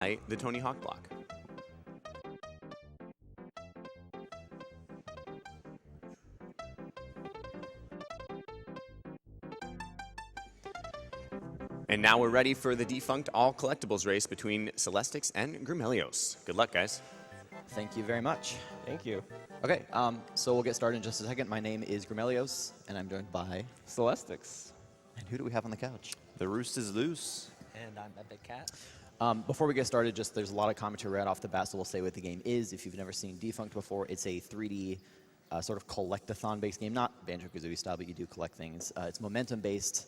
the Tony Hawk block. And now we're ready for the Defunct All Collectibles race between Celestics and Grimelios. Good luck, guys. Thank you very much. Thank you. Okay, so we'll get started in just a second. My name is Grimelios, and I'm joined by Celestics. And who do we have on the couch? The roost is loose. And I'm Epic Cat. Before we get started, just there's a lot of commentary right off the bat, so we'll say what the game is. If you've never seen Defunct before, it's a 3D sort of collect-a-thon-based game, not Banjo-Kazooie style, but you do collect things. It's momentum-based,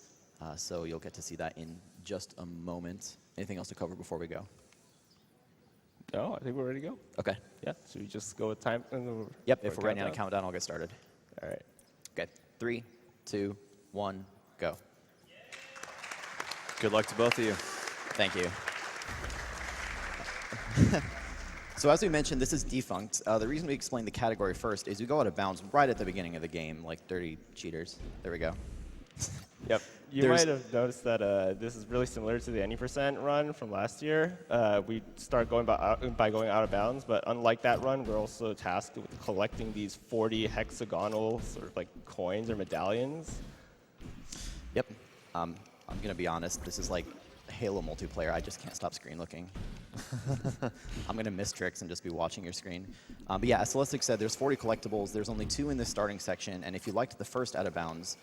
so you'll get to see that in just a moment. Anything else to cover before we go? No, I think we're ready to go. Okay. Yeah, should we just go with time? Yep, if we're writing on a countdown, I'll get started. All right. Okay, 3, 2, 1, go. Good luck to both of you. Thank you. So as we mentioned, this is Defunct. The reason we explain the category first is we go out of bounds right at the beginning of the game, like dirty cheaters. There we go. Yep. You might have noticed that this is really similar to the Any Percent run from last year. We start going by going out of bounds, but unlike that run, we're also tasked with collecting these 40 hexagonal sort of like coins or medallions. Yep. I'm going to be honest. This is like Halo multiplayer. I just can't stop screen looking. I'm going to miss tricks and just be watching your screen. But yeah, as Celestics said, there's 40 collectibles. There's only 2 in this starting section. And if you liked the first out of bounds,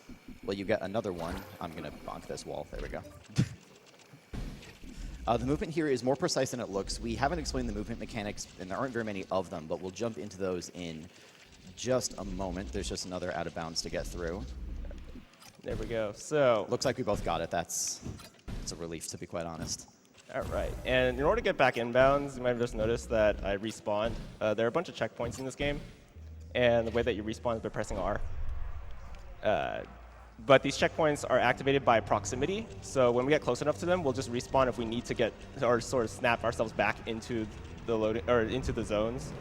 well, you get another one. I'm going to bonk this wall. There we go. The movement here is more precise than it looks. We haven't explained the movement mechanics, and there aren't very many of them, but we'll jump into those in just a moment. There's just another out of bounds to get through. There we go. So looks like we both got it. It's a relief, to be quite honest. All right. And in order to get back inbounds, you might have just noticed that I respawned. There are a bunch of checkpoints in this game, and the way that you respawn is by pressing R. But these checkpoints are activated by proximity, so when we get close enough to them, we'll just respawn if we need to get or sort of snap ourselves back into the loading or into the zones.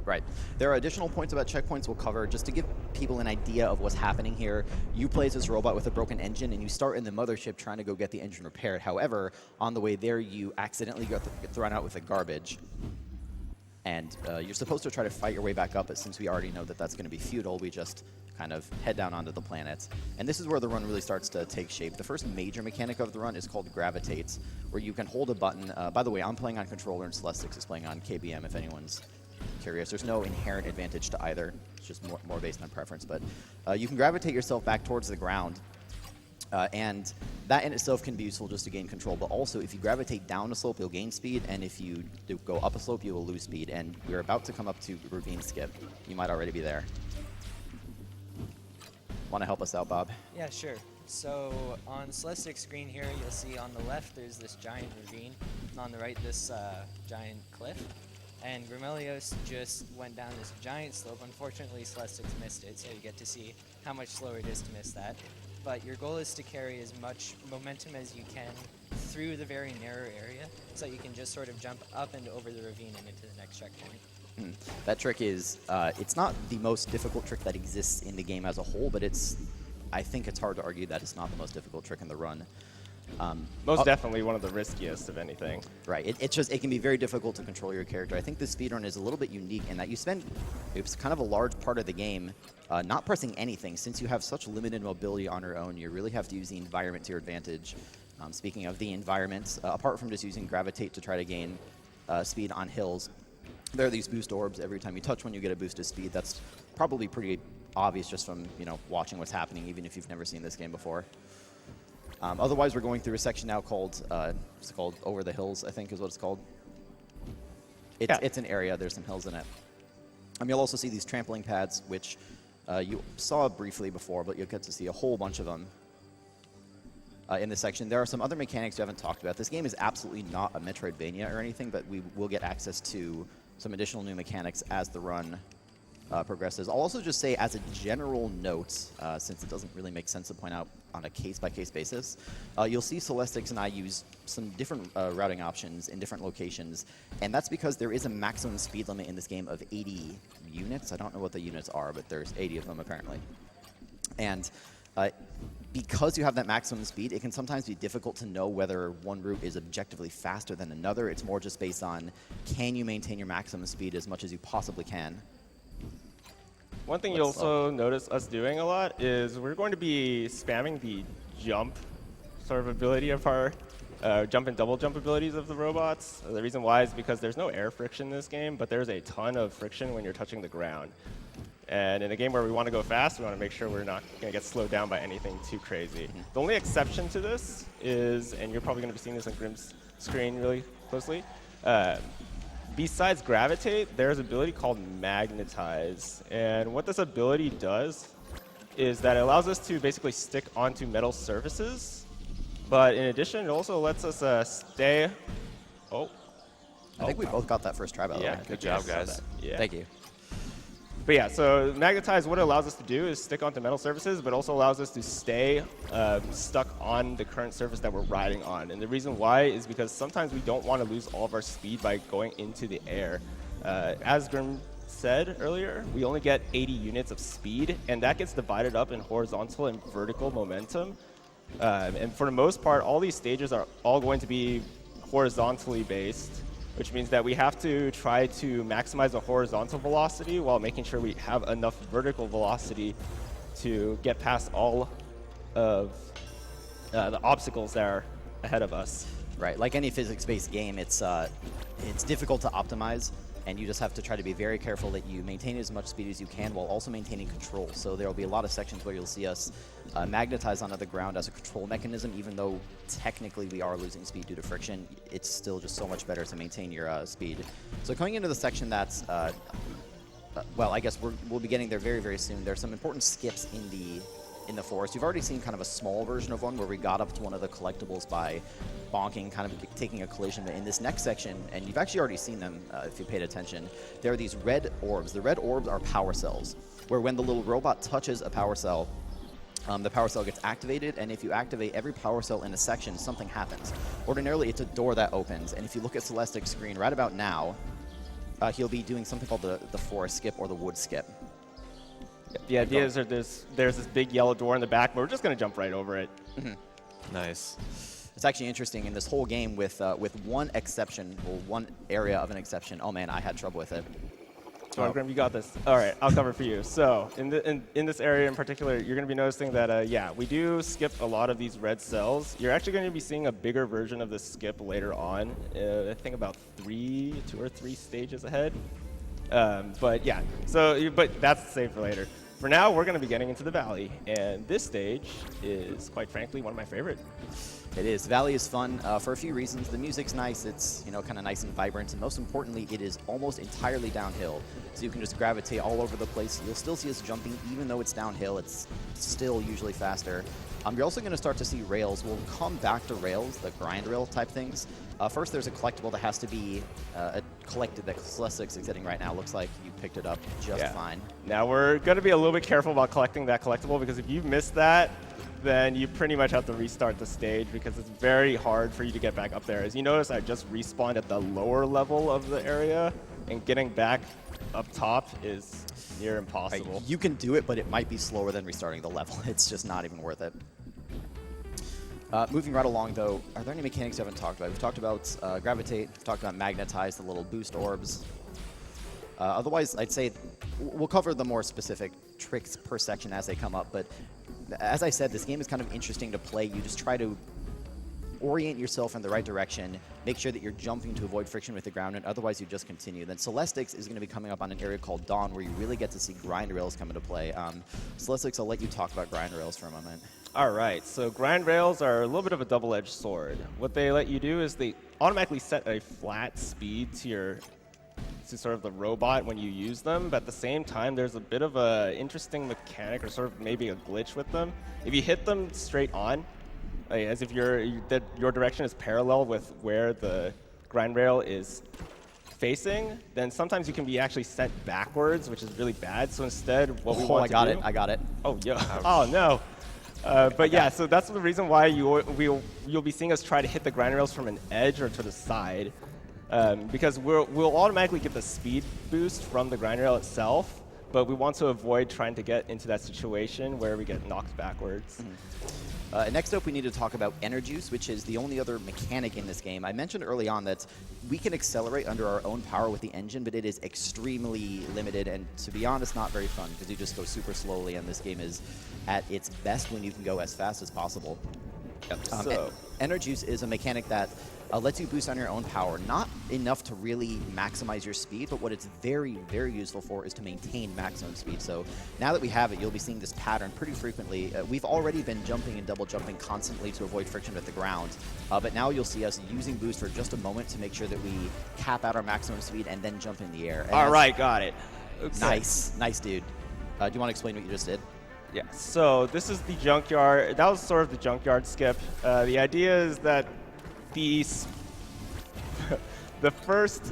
Right. There are additional points about checkpoints we'll cover. Just to give people an idea of what's happening here, you play as this robot with a broken engine, and you start in the mothership trying to go get the engine repaired. However, on the way there, you accidentally get thrown out with the garbage. And you're supposed to try to fight your way back up, but since we already know that that's going to be futile, we just kind of head down onto the planet. And this is where the run really starts to take shape. The first major mechanic of the run is called Gravitate, where you can hold a button. By the way, I'm playing on controller, and Celestics is playing on KBM, if anyone's curious. There's no inherent advantage to either. It's just more based on preference. But you can gravitate yourself back towards the ground. And that in itself can be useful just to gain control. But also, if you gravitate down a slope, you'll gain speed. And if you go up a slope, you will lose speed. And we're about to come up to ravine skip. You might already be there. Want to help us out, Bob? Yeah, sure. So on Celestic's screen here, you'll see on the left there's this giant ravine, and on the right this giant cliff. And Grimelios just went down this giant slope. Unfortunately, Celestics missed it, so you get to see how much slower it is to miss that. But your goal is to carry as much momentum as you can through the very narrow area, so you can just sort of jump up and over the ravine and into the next checkpoint. That trick is, it's not the most difficult trick that exists in the game as a whole, but I think it's hard to argue that it's not the most difficult trick in the run. Most definitely one of the riskiest of anything. Right. It can be very difficult to control your character. I think this speedrun is a little bit unique in that you spend kind of a large part of the game not pressing anything. Since you have such limited mobility on your own, you really have to use the environment to your advantage. Speaking of the environment, apart from just using Gravitate to try to gain speed on hills, there are these boost orbs. Every time you touch one, you get a boost of speed. That's probably pretty obvious just from watching what's happening, even if you've never seen this game before. Otherwise, we're going through a section now called it's called Over the Hills, I think is what it's called. It's an area. There's some hills in it. You'll also see these trampoline pads, which you saw briefly before, but you'll get to see a whole bunch of them in this section. There are some other mechanics we haven't talked about. This game is absolutely not a Metroidvania or anything, but we will get access to some additional new mechanics as the run progresses. I'll also just say, as a general note, since it doesn't really make sense to point out on a case-by-case basis, you'll see Celestics and I use some different routing options in different locations, and that's because there is a maximum speed limit in this game of 80 units. I don't know what the units are, but there's 80 of them apparently. And because you have that maximum speed, it can sometimes be difficult to know whether one route is objectively faster than another. It's more just based on, can you maintain your maximum speed as much as you possibly can? One thing you also notice us doing a lot is we're going to be spamming the jump sort of ability of our jump and double jump abilities of the robots. The reason why is because there's no air friction in this game, but there's a ton of friction when you're touching the ground. And in a game where we want to go fast, we want to make sure we're not going to get slowed down by anything too crazy. The only exception to this is, and you're probably going to be seeing this on Grim's screen really closely, besides gravitate, there's an ability called magnetize. And what this ability does is that it allows us to basically stick onto metal surfaces. But in addition, it also lets us stay. I think we both got that first try, by the way. Good job, guys. Yeah. Thank you. But yeah, so magnetize, what it allows us to do is stick onto metal surfaces, but also allows us to stay stuck on the current surface that we're riding on. And the reason why is because sometimes we don't want to lose all of our speed by going into the air. As Grim said earlier, we only get 80 units of speed, and that gets divided up in horizontal and vertical momentum. And for the most part, all these stages are all going to be horizontally based, which means that we have to try to maximize the horizontal velocity while making sure we have enough vertical velocity to get past all of the obstacles that are ahead of us. Right, like any physics-based game, it's difficult to optimize, and you just have to try to be very careful that you maintain as much speed as you can while also maintaining control. So there will be a lot of sections where you'll see us magnetize onto the ground as a control mechanism, even though technically we are losing speed due to friction. It's still just so much better to maintain your speed. So coming into the section that's, well, I guess we'll be getting there very, very soon. There's some important skips in the forest. You've already seen kind of a small version of one where we got up to one of the collectibles by bonking, kind of taking a collision. But in this next section, and you've actually already seen them if you paid attention, there are these red orbs. The red orbs are power cells, where when the little robot touches a power cell, the power cell gets activated, and if you activate every power cell in a section, something happens. Ordinarily, it's a door that opens, and if you look at Celestics' screen right about now, he'll be doing something called the forest skip or the wood skip. The idea is that there's this big yellow door in the back, but we're just going to jump right over it. Nice. It's actually interesting in this whole game with one exception, or one area of an exception. Oh man, I had trouble with it. Come on, Grim, you got this. All right, I'll cover for you. So in this area in particular, you're going to be noticing that, yeah, we do skip a lot of these red cells. You're actually going to be seeing a bigger version of this skip later on, I think about 2 or 3 stages ahead. But yeah, but that's the same for later. For now, we're going to be getting into the valley, and this stage is, quite frankly, one of my favorite. It is. Valley is fun for a few reasons. The music's nice. It's, you know, kind of nice and vibrant, and most importantly, it is almost entirely downhill. So you can just gravitate all over the place. You'll still see us jumping, even though it's downhill. It's still usually faster. You're also going to start to see rails. We'll come back to rails, the grind rail type things. First, there's a collectible that has to be collected that Celestics is getting right now. Looks like you picked it up just fine. Now, we're going to be a little bit careful about collecting that collectible, because if you miss that, then you pretty much have to restart the stage, because it's very hard for you to get back up there. As you notice, I just respawned at the lower level of the area, and getting back up top is near impossible. Right, you can do it, but it might be slower than restarting the level. It's just not even worth it. Moving right along, though, are there any mechanics we haven't talked about? We've talked about gravitate, we've talked about magnetize, the little boost orbs. Otherwise, I'd say we'll cover the more specific tricks per section as they come up, but as I said, this game is kind of interesting to play. You just try to orient yourself in the right direction, make sure that you're jumping to avoid friction with the ground, and otherwise you just continue. Then Celestics is going to be coming up on an area called Dawn, where you really get to see grind rails come into play. Celestics, I'll let you talk about grind rails for a moment. All right, so grind rails are a little bit of a double-edged sword. What they let you do is they automatically set a flat speed to sort of the robot when you use them, but at the same time, there's a bit of an interesting mechanic, or sort of maybe a glitch with them. If you hit them straight on, as if your direction is parallel with where the grind rail is facing, then sometimes you can be actually sent backwards, which is really bad. So instead, what we want to do... I got it. Oh, yeah. Oh, no. But yeah, so that's the reason why you'll be seeing us try to hit the grind rails from an edge or to the side, because we'll automatically get the speed boost from the grind rail itself, but we want to avoid trying to get into that situation where we get knocked backwards. Next up, we need to talk about Enerjuice, which is the only other mechanic in this game. I mentioned early on that we can accelerate under our own power with the engine, but it is extremely limited, and to be honest, not very fun, because you just go super slowly, and this game is at its best when you can go as fast as possible. Enerjuice is a mechanic that lets you boost on your own power. Not enough to really maximize your speed, but what it's very, very useful for is to maintain maximum speed. So now that we have it, you'll be seeing this pattern pretty frequently. We've already been jumping and double jumping constantly to avoid friction with the ground, but now you'll see us using boost for just a moment to make sure that we cap out our maximum speed and then jump in the air. And All right, got it. Okay. Nice, dude. Do you want to explain what you just did? Yeah, so this is the junkyard. That was sort of the junkyard skip. The idea is that the first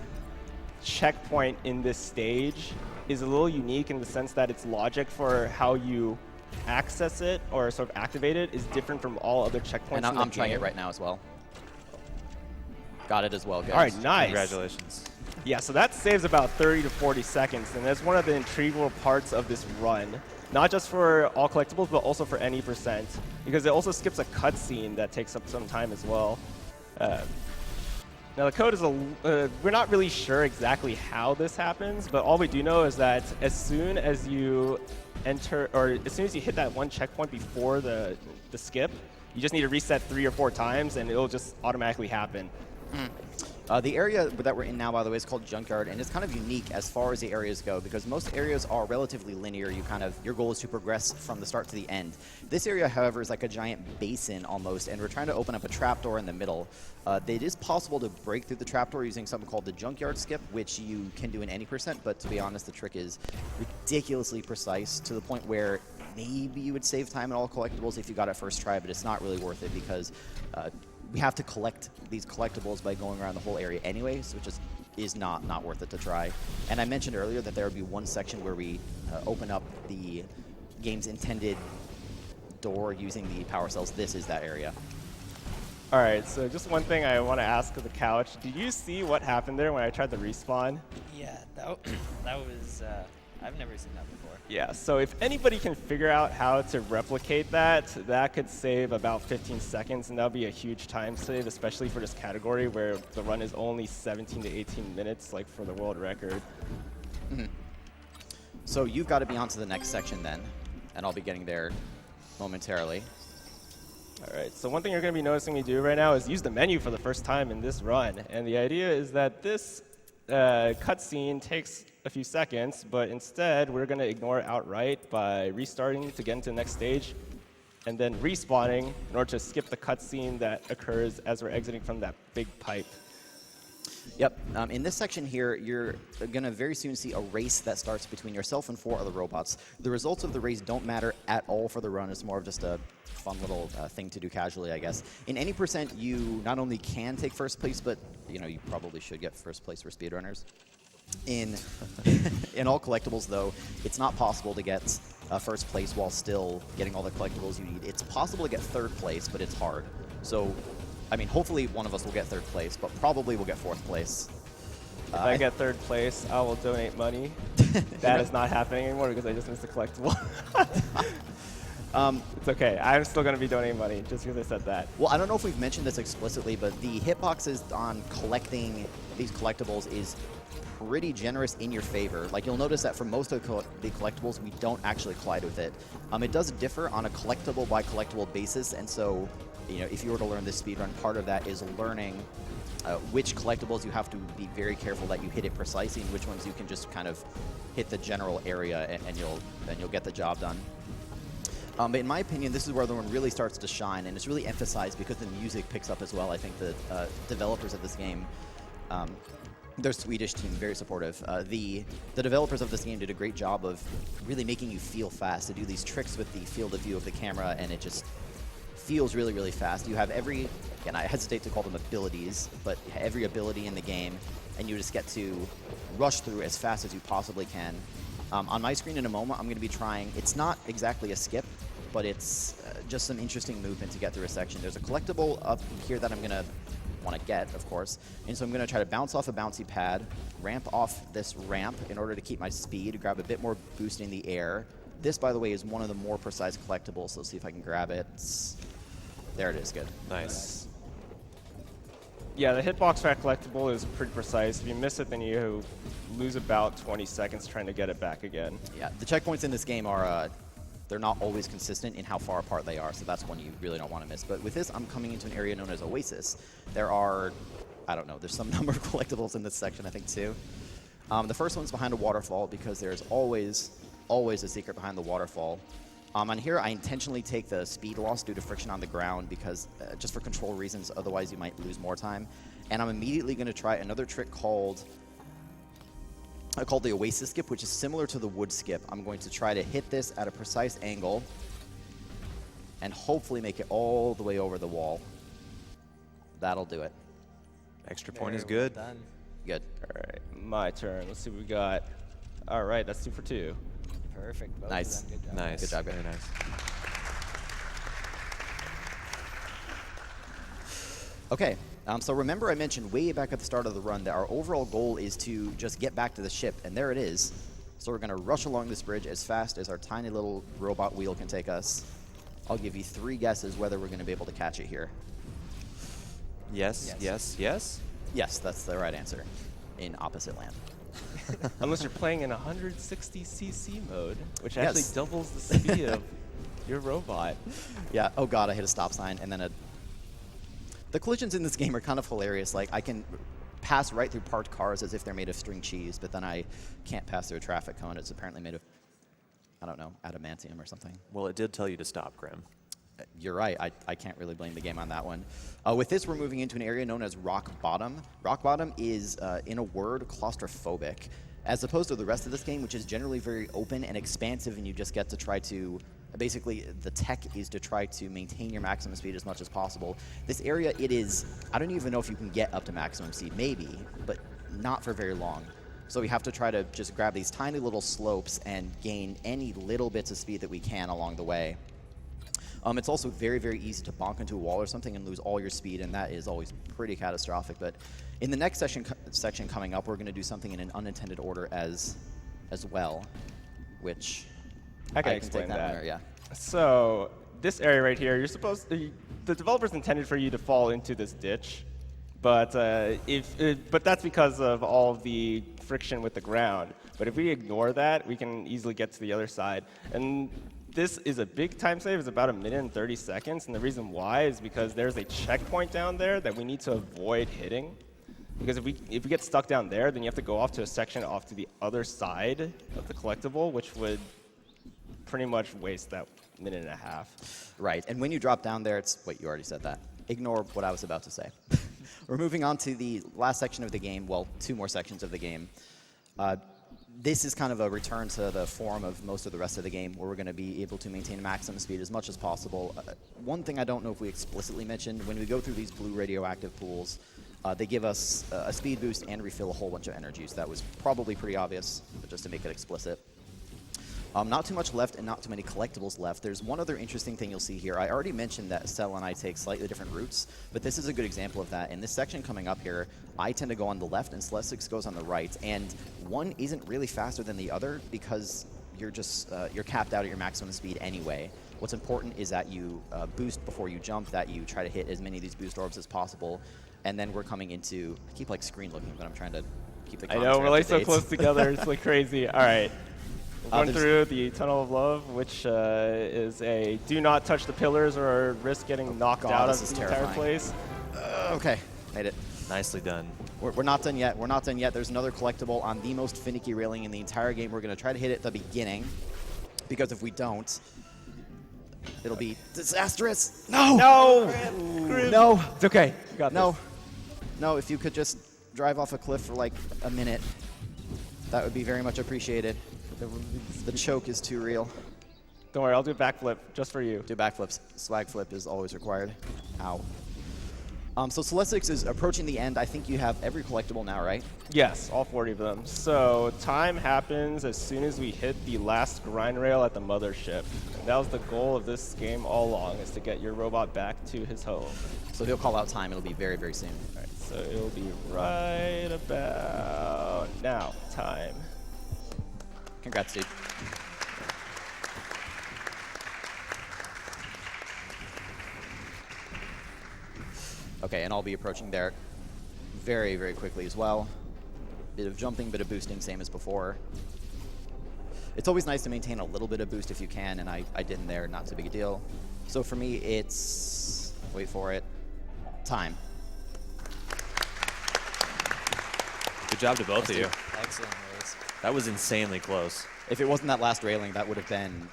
checkpoint in this stage is a little unique in the sense that its logic for how you access it or sort of activate it is different from all other checkpoints. And I'm trying it right now as well. Got it as well, guys. All right, nice. Congratulations. Yeah, so that saves about 30 to 40 seconds, and that's one of the integral parts of this run. Not just for all collectibles, but also for any percent, because it also skips a cutscene that takes up some time as well. Now the code is we're not really sure exactly how this happens, but all we do know is that as soon as you enter, or as soon as you hit that one checkpoint before the skip, you just need to reset 3 or 4 times, and it'll just automatically happen. The area that we're in now, by the way, is called Junkyard, and it's kind of unique as far as the areas go, because most areas are relatively linear. Your goal is to progress from the start to the end. This area, however, is like a giant basin almost, and we're trying to open up a trapdoor in the middle. It is possible to break through the trapdoor using something called the Junkyard Skip, which you can do in any percent, but to be honest, the trick is ridiculously precise to the point where maybe you would save time in all collectibles if you got it first try, but it's not really worth it because we have to collect these collectibles by going around the whole area anyway, so it just is not worth it to try. And I mentioned earlier that there would be one section where we open up the game's intended door using the power cells. This is that area. All right, so just one thing I want to ask of the couch. Did you see what happened there when I tried to respawn? Yeah, that was, I've never seen that before. Yeah, so if anybody can figure out how to replicate that, that could save about 15 seconds, and that would be a huge time save, especially for this category where the run is only 17 to 18 minutes, like for the world record. So you've got to be on to the next section then, and I'll be getting there momentarily. All right, so one thing you're going to be noticing me do right now is use the menu for the first time in this run, and the idea is that this cutscene takes a few seconds, but instead we're going to ignore it outright by restarting to get into the next stage and then respawning in order to skip the cutscene that occurs as we're exiting from that big pipe. Yep. In this section here, you're going to very soon see a race that starts between yourself and 4 other robots. The results of the race don't matter at all for the run. It's more of just a fun little thing to do casually, I guess. In any percent, you not only can take first place, but you probably should get first place for speedrunners. In all collectibles, though, it's not possible to get first place while still getting all the collectibles you need. It's possible to get 3rd place, but it's hard. So, I mean, hopefully one of us will get 3rd place, but probably we'll get 4th place. If I get 3rd place, I will donate money. That is not happening anymore because I just missed a collectible. It's okay. I'm still going to be donating money just because I said that. Well, I don't know if we've mentioned this explicitly, but the hitboxes on collecting these collectibles is pretty generous in your favor. Like, you'll notice that for most of the collectibles, we don't actually collide with it. It does differ on a collectible by collectible basis, and so, if you were to learn this speedrun, part of that is learning which collectibles you have to be very careful that you hit it precisely, and which ones you can just kind of hit the general area and you'll get the job done. But in my opinion, this is where the one really starts to shine, and it's really emphasized because the music picks up as well. I think the developers of this game, their Swedish team, very supportive. The developers of this game did a great job of really making you feel fast. They do these tricks with the field of view of the camera, and it just feels really, really fast. You have every, and I hesitate to call them abilities, but every ability in the game, and you just get to rush through as fast as you possibly can. On my screen in a moment, I'm going to be trying, it's not exactly a skip, but it's just some interesting movement to get through a section. There's a collectible up here that I'm going to want to get, of course. And so I'm going to try to bounce off a bouncy pad, ramp off this ramp in order to keep my speed, grab a bit more boost in the air. This, by the way, is one of the more precise collectibles, so let's see if I can grab it. There it is, good. Nice. Yeah, the hitbox for that collectible is pretty precise. If you miss it, then you lose about 20 seconds trying to get it back again. Yeah, the checkpoints in this game are, they're not always consistent in how far apart they are, so that's one you really don't want to miss. But with this, I'm coming into an area known as Oasis. There are, I don't know, there's some number of collectibles in this section, I think, too. The first one's behind a waterfall, because there's always a secret behind the waterfall. On here, I intentionally take the speed loss due to friction on the ground because just for control reasons, otherwise you might lose more time. And I'm immediately going to try another trick called the Oasis Skip, which is similar to the Wood Skip. I'm going to try to hit this at a precise angle and hopefully make it all the way over the wall. That'll do it. Extra point is Very well good. done. Good. All right, my turn. Let's see what we got. All right, that's 2 for 2. Perfect. Both Nice. Of them. Good job. Nice. Good job, Very guys. nice. Okay, so remember I mentioned way back at the start of the run that our overall goal is to just get back to the ship, and there it is. So we're going to rush along this bridge as fast as our tiny little robot wheel can take us. I'll give you 3 guesses whether we're going to be able to catch it here. Yes, Yes. yes, yes. Yes, that's the right answer. In opposite land. Unless you're playing in 160cc mode, which Yes. actually doubles the speed of your robot. Yeah, oh god, I hit a stop sign, and then the collisions in this game are kind of hilarious. Like, I can pass right through parked cars as if they're made of string cheese, but then I can't pass through a traffic cone. It's apparently made of, I don't know, adamantium or something. Well, it did tell you to stop, Grim. You're right. I can't really blame the game on that one. With this, we're moving into an area known as Rock Bottom. Rock Bottom is, in a word, claustrophobic, as opposed to the rest of this game, which is generally very open and expansive, and you just get to try to... Basically, the tech is to try to maintain your maximum speed as much as possible. This area, it is... I don't even know if you can get up to maximum speed. Maybe, but not for very long. So we have to try to just grab these tiny little slopes and gain any little bits of speed that we can along the way. It's also very, very easy to bonk into a wall or something and lose all your speed, and that is always pretty catastrophic. But in the next section coming up, we're going to do something in an unintended order as well, which I can take explain that. that. Whenever, yeah. So this area right here, you're supposed to, the developers intended for you to fall into this ditch, but but that's because of all of the friction with the ground. But if we ignore that, we can easily get to the other side. And this is a big time save. It's about 1 minute and 30 seconds. And the reason why is because there's a checkpoint down there that we need to avoid hitting. Because if we get stuck down there, then you have to go off to a section off to the other side of the collectible, which would pretty much waste that 1.5 minutes. Right, and when you drop down there, it's... Wait, you already said that. Ignore what I was about to say. We're moving on to the last section of the game, well, 2 more sections of the game. This is kind of a return to the form of most of the rest of the game, where we're going to be able to maintain maximum speed as much as possible. One thing I don't know if we explicitly mentioned, when we go through these blue radioactive pools, they give us a speed boost and refill a whole bunch of energy, so that was probably pretty obvious, but just to make it explicit. Not too much left and not too many collectibles left. There's one other interesting thing you'll see here. I already mentioned that Cell and I take slightly different routes, but this is a good example of that. In this section coming up here, I tend to go on the left and Celestics goes on the right, and one isn't really faster than the other because you're just you're capped out at your maximum speed anyway. What's important is that you boost before you jump, that you try to hit as many of these boost orbs as possible, and then we're coming into... I keep like screen looking, but I'm trying to keep the I know, we're up like to so date. close together, it's like crazy. All right. We'll run there's- through the Tunnel of Love, which is a do not touch the pillars or risk getting knocked God, out this of is the entire terrifying. place. Okay, made it. Nicely done. We're not done yet. We're not done yet. There's another collectible on the most finicky railing in the entire game. We're going to try to hit it at the beginning, because if we don't, it'll be disastrous. No! No! No! It's okay. You got No. this. No, if you could just drive off a cliff for like a minute, that would be very much appreciated. The choke is too real. Don't worry, I'll do a backflip just for you. Do backflips. Swag flip is always required. Ow. So Celestics is approaching the end. I think you have every collectible now, right? Yes, all 40 of them. So time happens as soon as we hit the last grind rail at the mothership. And that was the goal of this game all along, is to get your robot back to his home. So he'll call out time. It'll be very, very soon. All right, so it'll be right about now. Time. Congrats, dude. Okay, and I'll be approaching there very, very quickly as well. Bit of jumping, bit of boosting, same as before. It's always nice to maintain a little bit of boost if you can, and I did in there, not too big a deal. So for me, it's, wait for it, time. Good job to both of you. Excellent race. That was insanely close. If it wasn't that last railing, that would have been,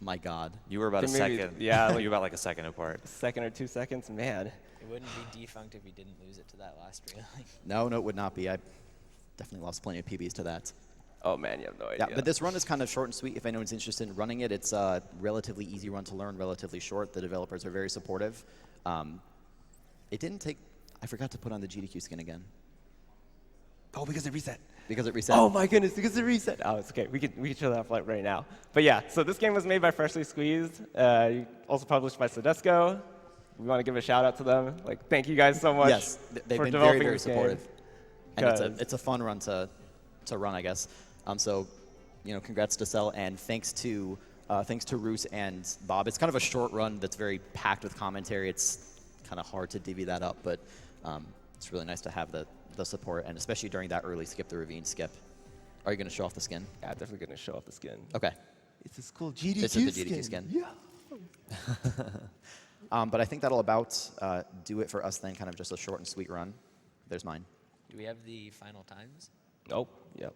my God. You were about a Maybe- second. yeah, like- you were about like a second apart. Second or 2 seconds, man. It wouldn't be defunct if he didn't lose it to that last railing. No, it would not be. I definitely lost plenty of PBs to that. Oh man, you have no idea. Yeah, but this run is kind of short and sweet. If anyone's interested in running it, it's a relatively easy run to learn, relatively short. The developers are very supportive. It didn't take, I forgot to put on the GDQ skin again. Oh, because it reset. Because it reset. Oh my goodness, because it reset. Oh, it's okay. We can show that flight right now. But yeah, so this game was made by Freshly Squeezed, also published by Sodesco. We want to give a shout out to them. Like, thank you guys so much. Yes, they've for been developing very, very this game. supportive. And Because- it's a fun run to run, I guess. So, you know, congrats to Cell, and thanks to Roos and Bob. It's kind of a short run that's very packed with commentary. It's kind of hard to divvy that up, but it's really nice to have the support, and especially during that early skip the ravine skip. Are you going to show off the skin? Yeah, I'm definitely going to show off the skin. Okay. It's this cool GDQ This is the GDQ skin. Yeah. But I think that'll about do it for us then, kind of just a short and sweet run. There's mine. Do we have the final times? Nope. Yep.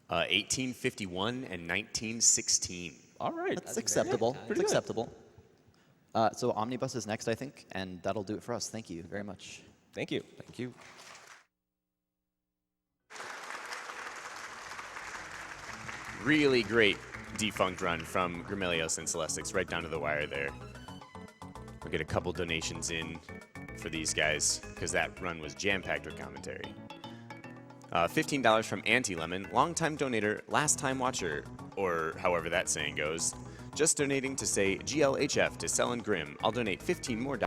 1851 and 1916. All right. That's acceptable. good. It's Pretty good. acceptable. So Omnibus is next, I think, and that'll do it for us. Thank you very much. Thank you. Thank you. Really great defunct run from Grimelios and Celestics, right down to the wire there. We'll get a couple donations in for these guys, because that run was jam-packed with commentary. $15 from Auntie Lemon, longtime donator, last-time watcher, or however that saying goes. Just donating to say GLHF to Cell and Grim. I'll donate 15 more